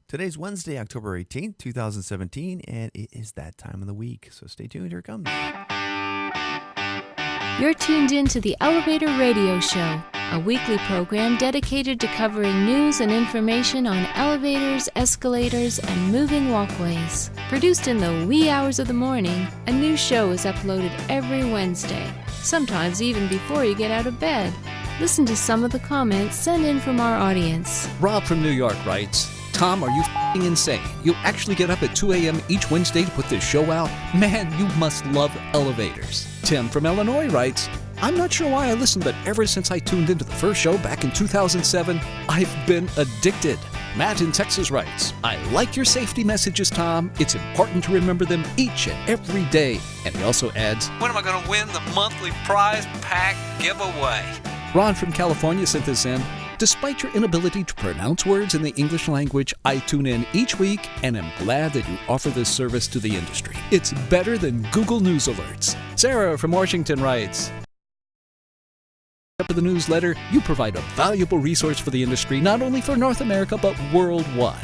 Today's Wednesday, October 18th, 2017, and it is that time of the week. So stay tuned, here it comes. You're tuned in to the Elevator Radio Show, a weekly program dedicated to covering news and information on elevators, escalators, and moving walkways. Produced in the wee hours of the morning, a new show is uploaded every Wednesday, sometimes even before you get out of bed. Listen to some of the comments sent in from our audience. Rob from New York writes, Tom, are you f***ing insane? You actually get up at 2 a.m. each Wednesday to put this show out? Man, you must love elevators. Tim from Illinois writes, I'm not sure why I listened, but ever since I tuned into the first show back in 2007, I've been addicted. Matt in Texas writes, I like your safety messages, Tom. It's important to remember them each and every day. And he also adds, when am I going to win the monthly prize pack giveaway? Ron from California sent this in. Despite your inability to pronounce words in the English language, I tune in each week and am glad that you offer this service to the industry. It's better than Google News alerts. Sarah from Washington writes, up of the newsletter, you provide a valuable resource for the industry, not only for North America, but worldwide.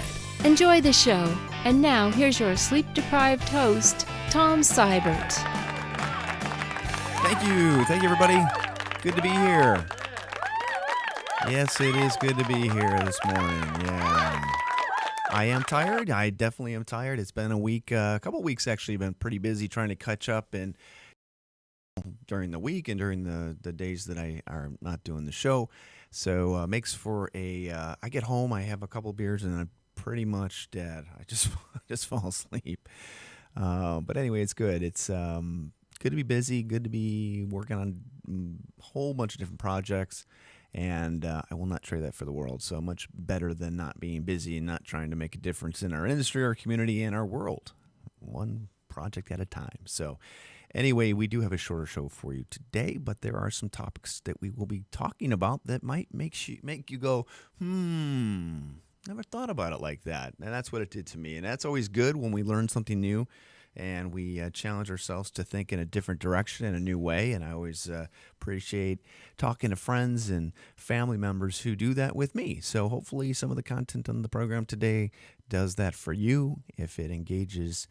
Enjoy the show. And now, here's your sleep-deprived host, Tom Seibert. Thank you, everybody. Good to be here. Yes, it is good to be here this morning. Yeah. I am tired. I definitely am tired. It's been a week, a couple of weeks actually, been pretty busy trying to catch up and during the week and during the days that I are not doing the show. So makes for I get home, I have a couple beers, and I'm pretty much dead. I just fall asleep. But anyway, it's good. It's good to be busy, good to be working on a whole bunch of different projects. And I will not trade that for the world. So much better than not being busy and not trying to make a difference in our industry, our community, and our world. One project at a time. So anyway, we do have a shorter show for you today, but there are some topics that we will be talking about that might make you go, never thought about it like that. And that's what it did to me. And that's always good when we learn something new. And we challenge ourselves to think in a different direction, in a new way. And I always appreciate talking to friends and family members who do that with me. So hopefully some of the content on the program today does that for you. If it engages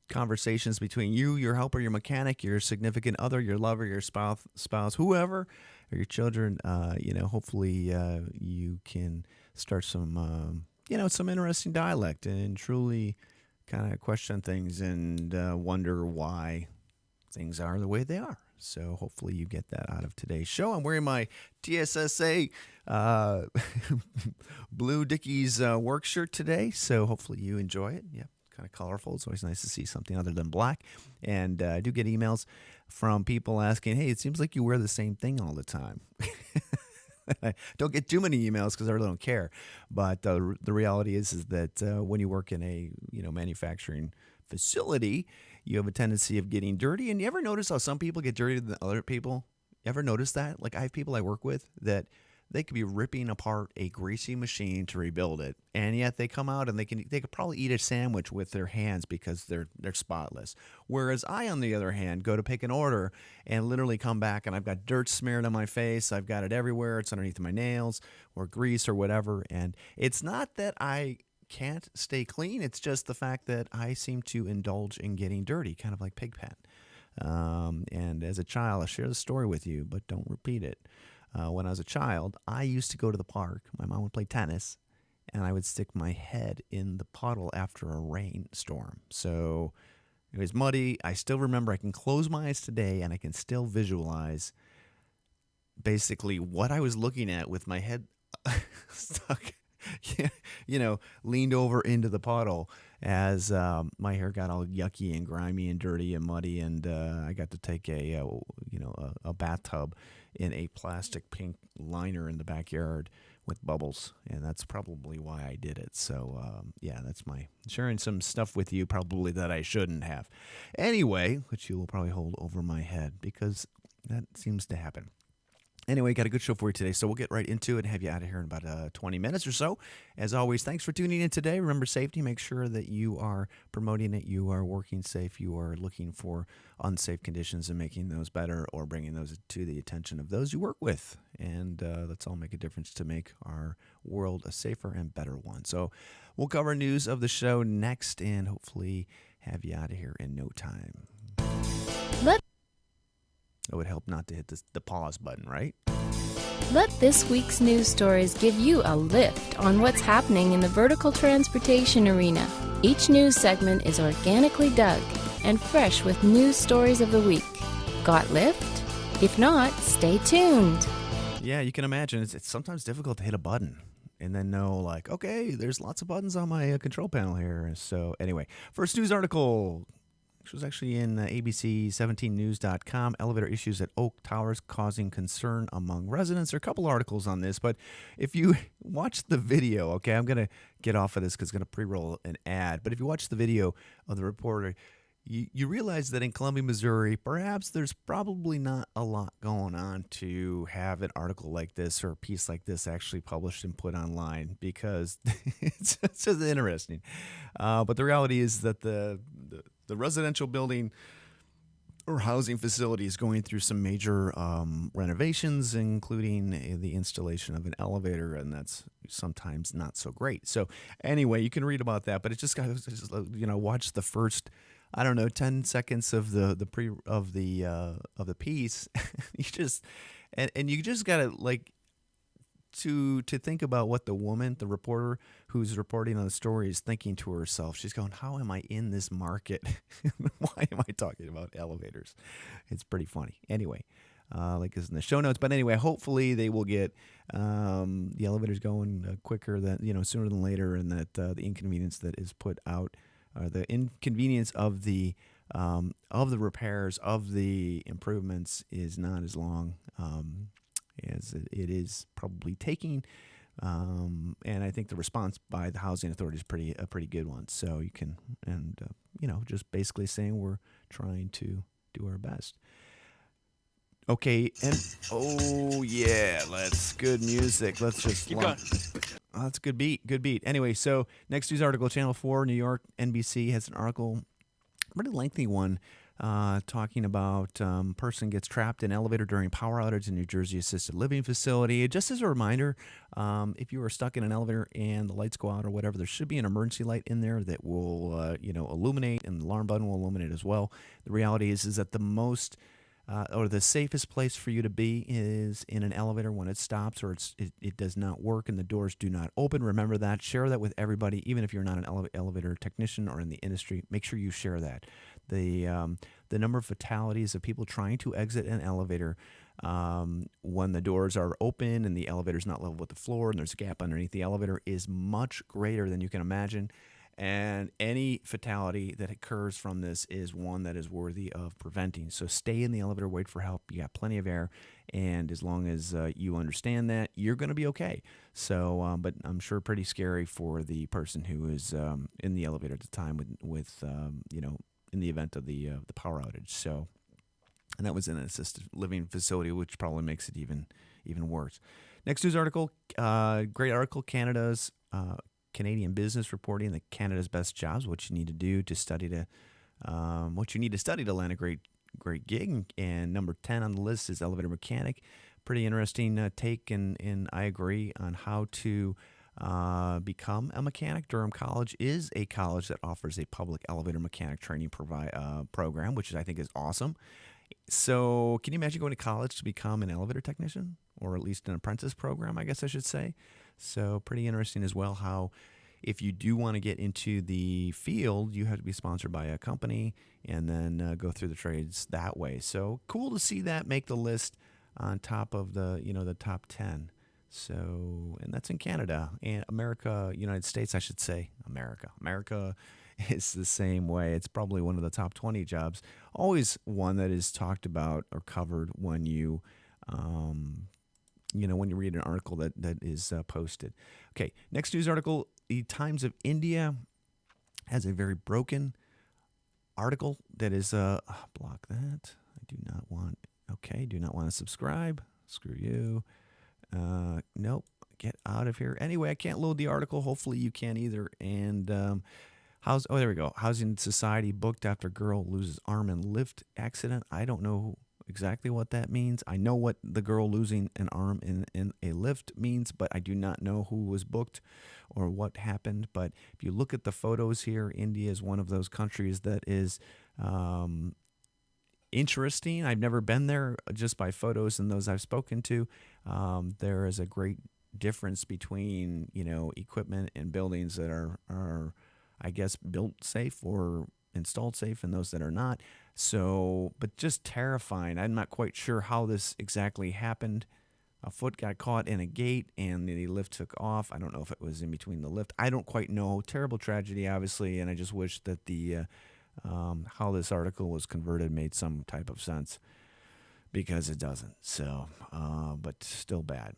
conversations between you, your helper, your mechanic, your significant other, your lover, your spouse, whoever, or your children, hopefully you can start some interesting dialect and truly kind of question things and wonder why things are the way they are. So hopefully you get that out of today's show. I'm wearing my TSSA Blue Dickies work shirt today, so hopefully you enjoy it. Yep, kind of colorful. It's always nice to see something other than black. And I do get emails from people asking, hey, it seems like you wear the same thing all the time. I don't get too many emails because I really don't care. But the reality is that when you work in a manufacturing facility, you have a tendency of getting dirty. And you ever notice how some people get dirtier than other people? You ever notice that? Like I have people I work with that they could be ripping apart a greasy machine to rebuild it, and yet they come out and they could probably eat a sandwich with their hands because they're spotless. Whereas I, on the other hand, go to pick an order and literally come back and I've got dirt smeared on my face. I've got it everywhere. It's underneath my nails or grease or whatever. And it's not that I can't stay clean. It's just the fact that I seem to indulge in getting dirty, kind of like Pigpen. And as a child, I'll share the story with you, but don't repeat it. When I was a child, I used to go to the park. My mom would play tennis, and I would stick my head in the puddle after a rainstorm. So it was muddy. I still remember, I can close my eyes today, and I can still visualize basically what I was looking at with my head stuck, leaned over into the puddle as my hair got all yucky and grimy and dirty and muddy, and I got to take a bathtub in a plastic pink liner in the backyard with bubbles, and that's probably why I did it. So that's my sharing some stuff with you probably that I shouldn't have. Anyway, which you will probably hold over my head because that seems to happen. Anyway, got a good show for you today, so we'll get right into it and have you out of here in about 20 minutes or so. As always, thanks for tuning in today. Remember safety. Make sure that you are promoting it, you are working safe, you are looking for unsafe conditions and making those better or bringing those to the attention of those you work with. And let's all make a difference to make our world a safer and better one. So we'll cover news of the show next and hopefully have you out of here in no time. Let It would help not to hit the pause button, right? Let this week's news stories give you a lift on what's happening in the vertical transportation arena. Each news segment is organically dug and fresh with news stories of the week. Got lift? If not, stay tuned. Yeah, you can imagine it's sometimes difficult to hit a button and then know, like, okay, there's lots of buttons on my control panel here. So anyway, first news article, which was actually in ABC17news.com, elevator issues at Oak Towers causing concern among residents. There are a couple articles on this, but if you watch the video, okay, I'm going to get off of this because it's going to pre-roll an ad, but if you watch the video of the reporter, you realize that in Columbia, Missouri, perhaps there's probably not a lot going on to have an article like this or a piece like this actually published and put online because it's just interesting. But the reality is that the residential building or housing facility is going through some major renovations, including the installation of an elevator, and that's sometimes not so great. So anyway, you can read about that, but it just got watch the first 10 seconds of the piece. you just gotta to think about what the reporter who's reporting on the story is thinking to herself. She's going, how am I in this market? Why am I talking about elevators? It's pretty funny. Anyway, it's in the show notes. But anyway, hopefully they will get the elevators going quicker than, sooner than later, and that the inconvenience that is put out, the inconvenience of the repairs, of the improvements is not as long as it is probably taking, and I think the response by the housing authority is a pretty good one. So you can, just basically saying we're trying to do our best. Okay, and oh yeah, let's good music. Let's just Keep going. Oh, that's a good beat. Anyway, so next news article, Channel 4, New York, NBC has an article, pretty lengthy one, talking about person gets trapped in elevator during power outage in New Jersey assisted living facility. Just as a reminder, if you are stuck in an elevator and the lights go out or whatever, there should be an emergency light in there that will illuminate, and the alarm button will illuminate as well. The reality is that the most or the safest place for you to be is in an elevator when it stops or it does not work and the doors do not open. Remember that. Share that with everybody, even if you're not an elevator technician or in the industry. Make sure you share that. The number of fatalities of people trying to exit an elevator when the doors are open and the elevator is not level with the floor and there's a gap underneath the elevator is much greater than you can imagine. And any fatality that occurs from this is one that is worthy of preventing. So stay in the elevator, wait for help. You got plenty of air, and as long as you understand that, you're going to be okay. So, but I'm sure pretty scary for the person who is in the elevator at the time with in the event of the power outage. So, and that was in an assisted living facility, which probably makes it even worse. Next news article, great article, Canada's Canadian business reporting that Canada's best jobs, what you need to do to study to land a great gig. And number 10 on the list is elevator mechanic. Pretty interesting take, and I agree on how to become a mechanic. Durham College is a college that offers a public elevator mechanic training program, which I think is awesome. So can you imagine going to college to become an elevator technician, or at least an apprentice program, I guess I should say. So pretty interesting as well how if you do want to get into the field, you have to be sponsored by a company and then go through the trades that way. So cool to see that make the list on top of the top 10. So, and that's in Canada and America, United States, I should say. America is the same way. It's probably one of the top 20 jobs. Always one that is talked about or covered when you when you read an article that is posted. Okay, next news article, the Times of India has a very broken article that is, block that. I do not want to subscribe. Screw you. Nope. Get out of here. Anyway, I can't load the article. Hopefully you can't either. And there we go. Housing Society booked after girl loses arm in lift accident. I don't know exactly what that means. I know what the girl losing an arm in a lift means, but I do not know who was booked or what happened. But if you look at the photos here, India is one of those countries that is interesting. I've never been there, just by photos and those I've spoken to. There is a great difference between, equipment and buildings that are I guess built safe or installed safe and those that are not. So, but just terrifying. I'm not quite sure how this exactly happened. A foot got caught in a gate and the lift took off. I don't know if it was in between the lift. I don't quite know. Terrible tragedy, obviously, and I just wish that the how this article was converted made some type of sense, because it doesn't. So, but still bad.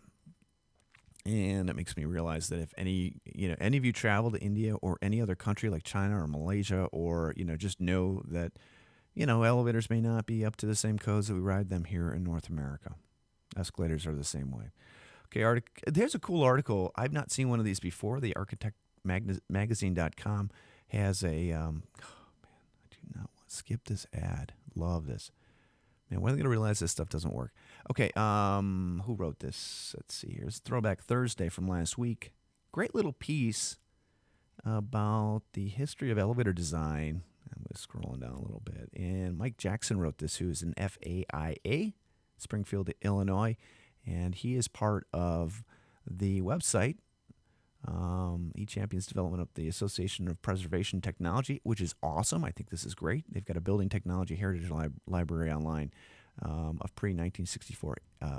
And it makes me realize that if any of you travel to India or any other country like China or Malaysia, or, just know that, elevators may not be up to the same codes that we ride them here in North America. Escalators are the same way. Okay, there's a cool article. I've not seen one of these before. The architectmagazine.com has a, oh man, I do not want to skip this ad. Love this. Man, when are they going to realize this stuff doesn't work? Okay, who wrote this? Let's see here. It's Throwback Thursday from last week. Great little piece about the history of elevator design. I'm just scrolling down a little bit. And Mike Jackson wrote this, who is an FAIA, Springfield, Illinois. And he is part of the website, E-Champions Development of the Association of Preservation Technology, which is awesome. I think this is great. They've got a building technology heritage library online of pre-1964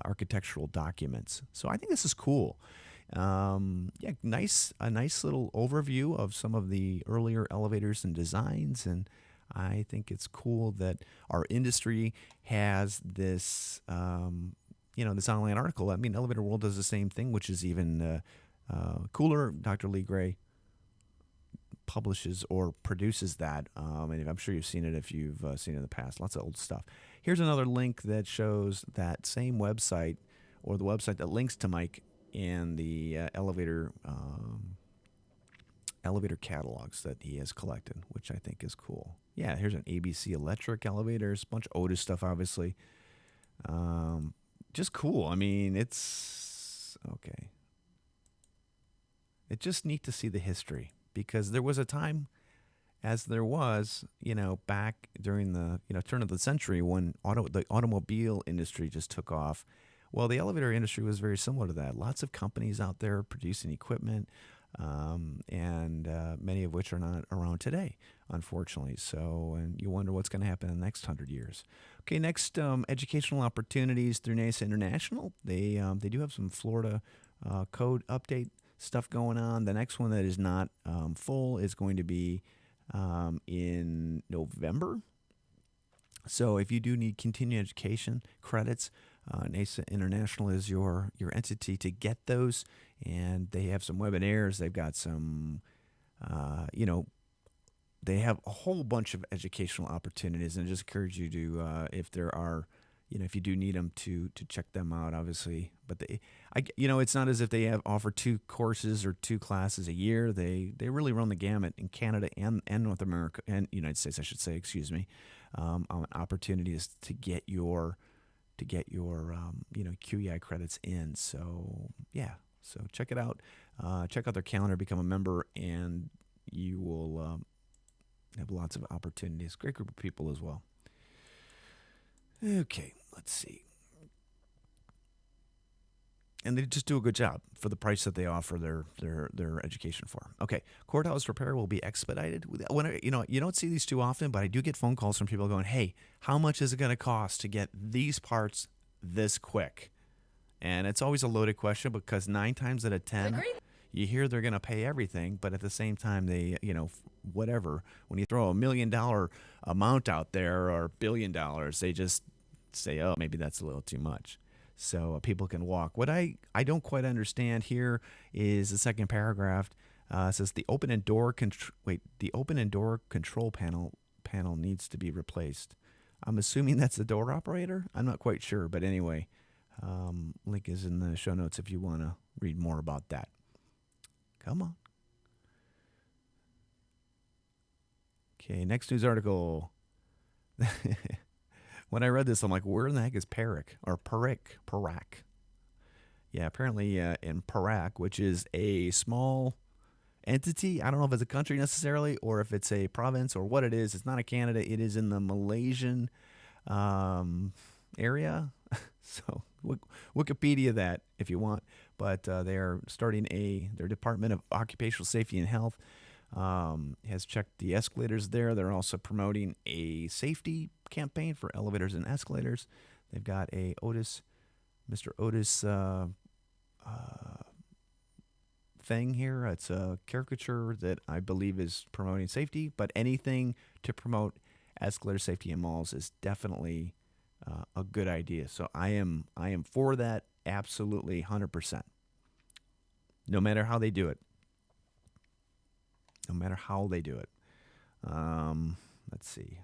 architectural documents. So I think this is cool. A nice little overview of some of the earlier elevators and designs, and I think it's cool that our industry has this, this online article. I mean, Elevator World does the same thing, which is even cooler. Dr. Lee Gray publishes or produces that, and I'm sure you've seen it if you've seen it in the past. Lots of old stuff. Here's another link that shows that same website, or the website that links to Mike, and the elevator catalogs that he has collected, which I think is cool. Yeah, here's an ABC Electric elevators, a bunch of Otis stuff, obviously. Just cool. I mean, it's okay. It's just neat to see the history, because there was a time, as there was, back during the turn of the century, when the automobile industry just took off. Well, the elevator industry was very similar to that. Lots of companies out there producing equipment, and many of which are not around today, unfortunately. So, and you wonder what's going to happen in the next 100 years. Okay, next, educational opportunities through NASA International. They do have some Florida code update stuff going on. The next one that is not full is going to be in November. So if you do need continuing education credits, NASA International is your entity to get those, and they have some webinars. They've got some, they have a whole bunch of educational opportunities, and I just encourage you to, if there are, if you do need them, to check them out, obviously. But it's not as if they offer 2 courses or 2 classes a year. They really run the gamut in Canada and North America and United States, I should say, excuse me, on opportunities to get your QEI credits in. So yeah, so check it out. Check out their calendar, become a member, and you will have lots of opportunities. Great group of people as well. Okay, let's see. And they just do a good job for the price that they offer their education for. Okay, courthouse repair will be expedited. You don't see these too often, but I do get phone calls from people going, "Hey, how much is it going to cost to get these parts this quick?" And it's always a loaded question, because 9 times out of 10, you hear they're going to pay everything, but at the same time, they, whatever. When you throw $1 million amount out there, or $1 billion, they just say, "Oh, maybe that's a little too much." So people can walk. What I don't quite understand here is the second paragraph. It says the open and door control panel needs to be replaced. I'm assuming that's the door operator. I'm not quite sure, but anyway, Link is in the show notes if you want to read more about that. Come on. Okay, next news article. When I read this, I'm like, where in the heck is Perak? Or Perak. Yeah, apparently in Perak, which is a small entity. I don't know if it's a country necessarily or if it's a province or what it is. It's not a Canada. It is in the Malaysian area. So Wikipedia that if you want. But they are starting their Department of Occupational Safety and Health has checked the escalators there. They're also promoting a safety campaign for elevators and escalators. They've got Mr. Otis thing here. It's a caricature that I believe is promoting safety, but anything to promote escalator safety in malls is definitely a good idea. So I am for that absolutely 100%. No matter how they do it. No matter how they do it. Let's see.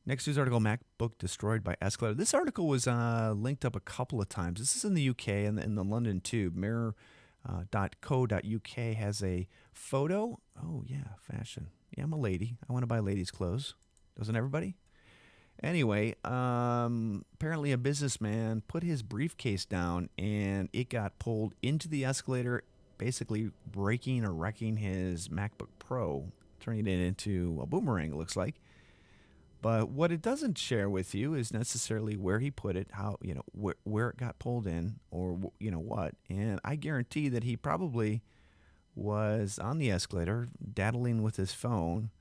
Next news article, MacBook destroyed by escalator. This article was linked up a couple of times. This is in the UK and in the London Tube. Mirror.co.uk has a photo. Oh, yeah, fashion. Yeah, I'm a lady. I want to buy ladies' clothes. Doesn't everybody? Anyway, apparently a businessman put his briefcase down and it got pulled into the escalator, basically breaking or wrecking his MacBook Pro, turning it into a boomerang, it looks like. But what it doesn't share with you is necessarily where he put it, how, where it got pulled in or, what. And I guarantee that he probably was on the escalator, daddling with his phone,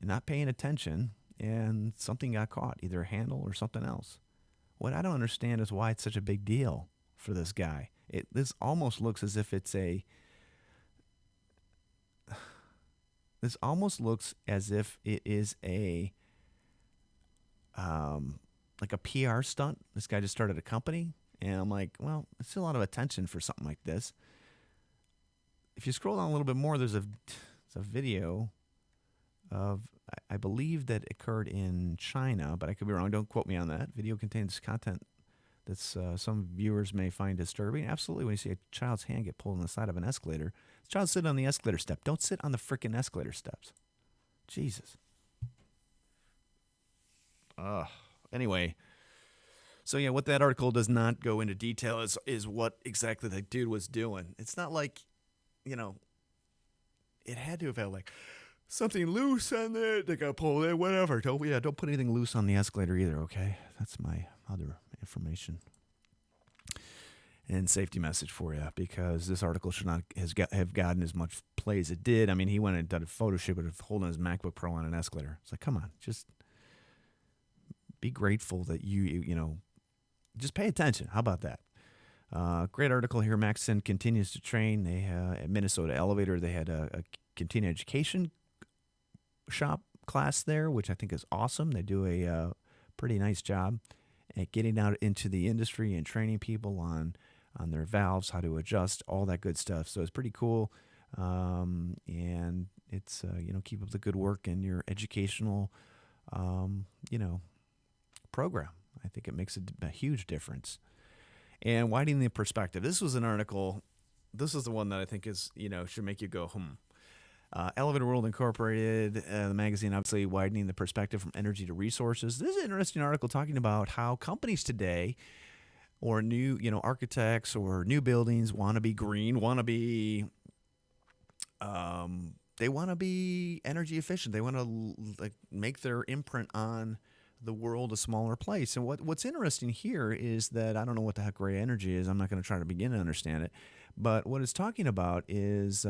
and not paying attention, and something got caught, either a handle or something else. What I don't understand is why it's such a big deal for this guy. This almost looks as if it's This almost looks as if it is like a PR stunt. This guy just started a company, and I'm like, well, it's a lot of attention for something like this. If you scroll down a little bit more, there's a video of, I believe that occurred in China, but I could be wrong. Don't quote me on that. Video contains content that some viewers may find disturbing. Absolutely, when you see a child's hand get pulled on the side of an escalator. This child's sitting on the escalator step. Don't sit on the freaking escalator steps. Jesus. Anyway, so yeah, what that article does not go into detail is what exactly that dude was doing. It's not like, it had to have had like something loose on there that got pulled in, whatever. Don't put anything loose on the escalator either, okay? That's my other information and safety message for you, because this article should not have gotten as much play as it did. I mean, he went and did a photo shoot of holding his MacBook Pro on an escalator. It's like, come on, just be grateful that you just pay attention. How about that? Great article here. Maxson continues to train. They at Minnesota Elevator, they had a continuing education shop class there, which I think is awesome. They do a pretty nice job at getting out into the industry and training people on their valves, how to adjust, all that good stuff. So it's pretty cool. And it's, keep up the good work in your educational, program. I think it makes a huge difference. And widening the perspective. This was an article. This is the one that I think is, should make you go, Elevator World Incorporated, the magazine, obviously widening the perspective from energy to resources. This is an interesting article talking about how companies today, or new, architects or new buildings, want to be green, they want to be energy efficient. They want to make their imprint on the world a smaller place. And what's interesting here is that I don't know what the heck gray energy is. I'm not going to try to begin to understand it. But what it's talking about is,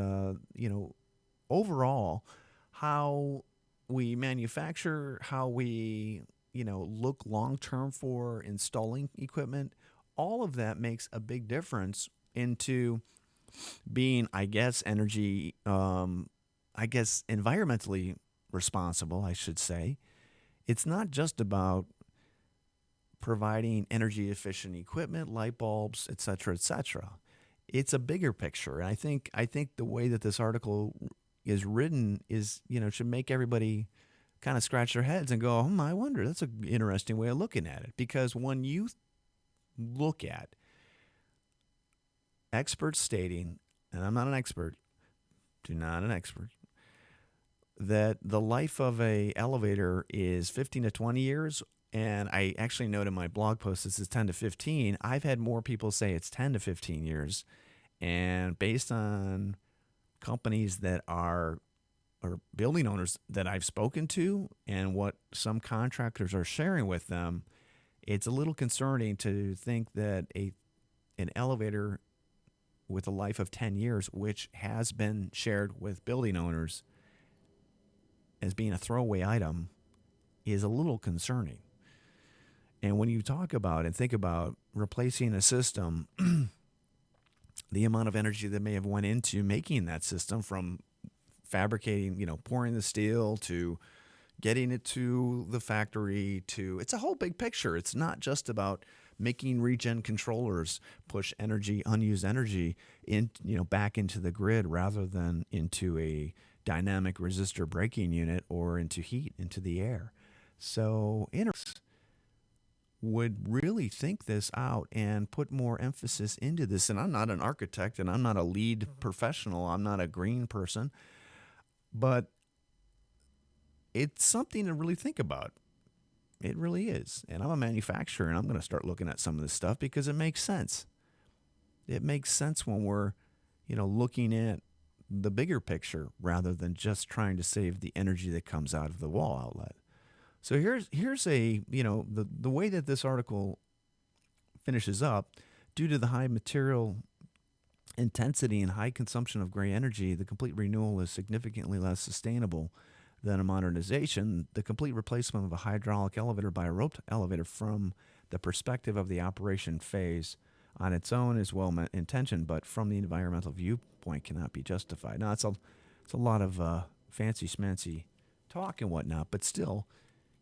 overall, how we manufacture, how we, look long-term for installing equipment, all of that makes a big difference into being, energy, environmentally responsible, I should say. It's not just about providing energy efficient equipment, light bulbs, et cetera, et cetera. It's a bigger picture. And I think the way that this article is written is, should make everybody kind of scratch their heads and go, I wonder, that's an interesting way of looking at it. Because when you look at. Experts stating, and I'm not an expert, not an expert, that the life of a elevator is 15 to 20 years. And I actually note in my blog post this is 10 to 15. I've had more people say it's 10 to 15 years. And based on companies that are, or building owners that I've spoken to and what some contractors are sharing with them, it's a little concerning to think that an elevator with a life of 10 years, which has been shared with building owners as being a throwaway item, is a little concerning. And when you talk about and think about replacing a system, the amount of energy that may have went into making that system, from fabricating, pouring the steel to getting it to the factory, to it's a whole big picture. It's not just about making regen controllers push energy, unused energy, back into the grid rather than into a dynamic resistor braking unit or into heat into the air. So would really think this out and put more emphasis into this. And I'm not an architect and I'm not a lead professional. I'm not a green person, but it's something to really think about. It really is. And I'm a manufacturer, and I'm going to start looking at some of this stuff because it makes sense. It makes sense when we're, looking at the bigger picture rather than just trying to save the energy that comes out of the wall outlet. So here's a, the way that this article finishes up, due to the high material intensity and high consumption of gray energy, the complete renewal is significantly less sustainable than a modernization. The complete replacement of a hydraulic elevator by a roped elevator from the perspective of the operation phase on its own is well intentioned, but from the environmental viewpoint cannot be justified. Now, it's a lot of fancy schmancy talk and whatnot, but still,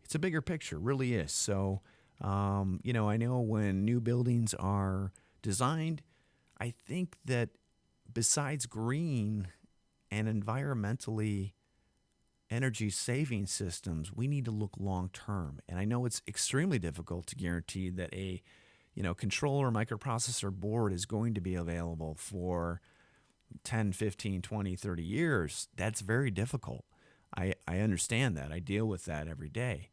it's a bigger picture, really is. So, I know when new buildings are designed, I think that besides green and environmentally energy saving systems, we need to look long term. And I know it's extremely difficult to guarantee that a controller microprocessor board is going to be available for 10, 15, 20, 30 years. That's very difficult. I understand that. I deal with that every day.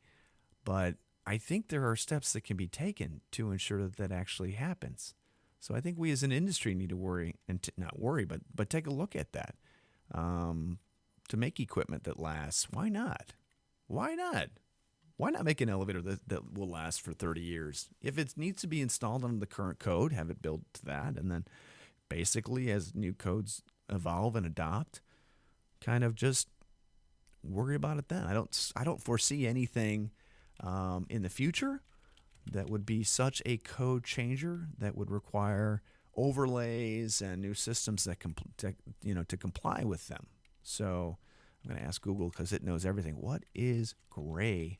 But I think there are steps that can be taken to ensure that that actually happens. So I think we as an industry need to worry, and not worry, but take a look at that. To make equipment that lasts. Why not? Why not? Why not make an elevator that will last for 30 years? If it needs to be installed under the current code, have it built to that. And then basically as new codes evolve and adopt, kind of just worry about it then. I don't foresee anything in the future that would be such a code changer that would require overlays and new systems that to comply with them. So I'm going to ask Google because it knows everything. What is gray?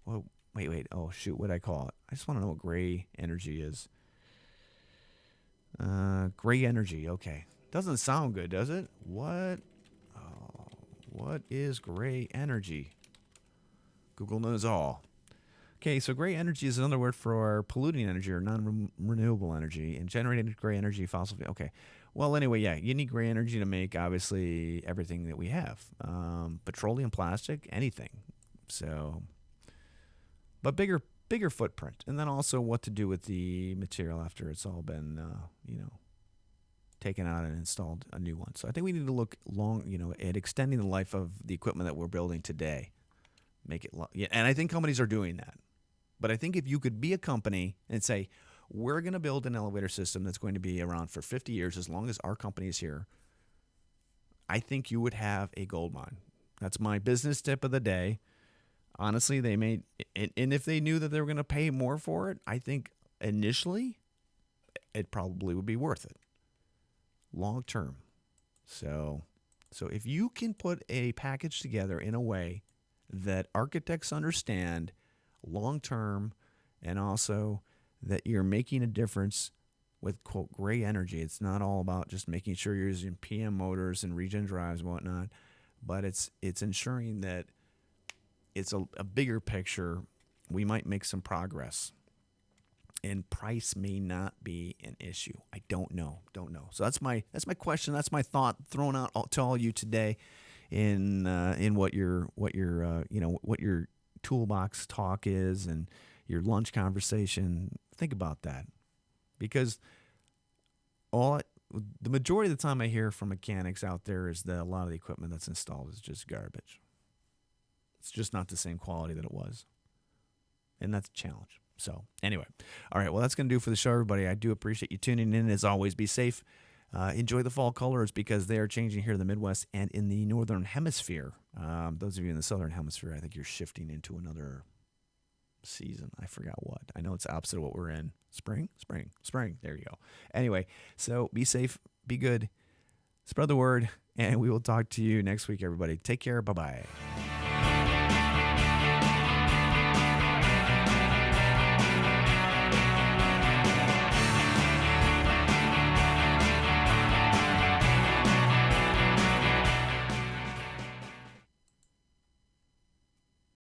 Well, wait. Oh, shoot. What did I call it? I just want to know what gray energy is. Gray energy. Okay. Doesn't sound good, does it? What is gray energy? Google knows all. Okay, so gray energy is another word for polluting energy or non-renewable energy, and generated gray energy, fossil fuel. Okay. Well, anyway, yeah, you need gray energy to make, obviously, everything that we have. Petroleum, plastic, anything. So, but bigger footprint. And then also what to do with the material after it's all been, taken out and installed a new one. So I think we need to look at extending the life of the equipment that we're building today. Make it and I think companies are doing that. But I think if you could be a company and say, we're going to build an elevator system that's going to be around for 50 years as long as our company is here, I think you would have a gold mine. That's my business tip of the day. Honestly, they may, and if they knew that they were going to pay more for it, I think initially it probably would be worth it long term. So if you can put a package together in a way that architects understand long term, and also that you're making a difference with, quote, gray energy. It's not all about just making sure you're using PM motors and regen drives and whatnot, but it's ensuring that it's a bigger picture. We might make some progress. and price may not be an issue. I don't know. So that's my question. That's my thought thrown out to all you today in what your toolbox talk is and your lunch conversation. Think about that, because the majority of the time I hear from mechanics out there is that a lot of the equipment that's installed is just garbage. It's just not the same quality that it was, and that's a challenge. So anyway, all right, well, that's going to do for the show, everybody. I do appreciate you tuning in. As always, be safe. Enjoy the fall colors, because they are changing here in the Midwest and in the Northern Hemisphere. Those of you in the Southern Hemisphere, I think you're shifting into another season. I forgot what. I know it's opposite of what we're in. Spring. There you go. Anyway, so be safe, be good, spread the word, and we will talk to you next week, everybody. Take care. Bye-bye.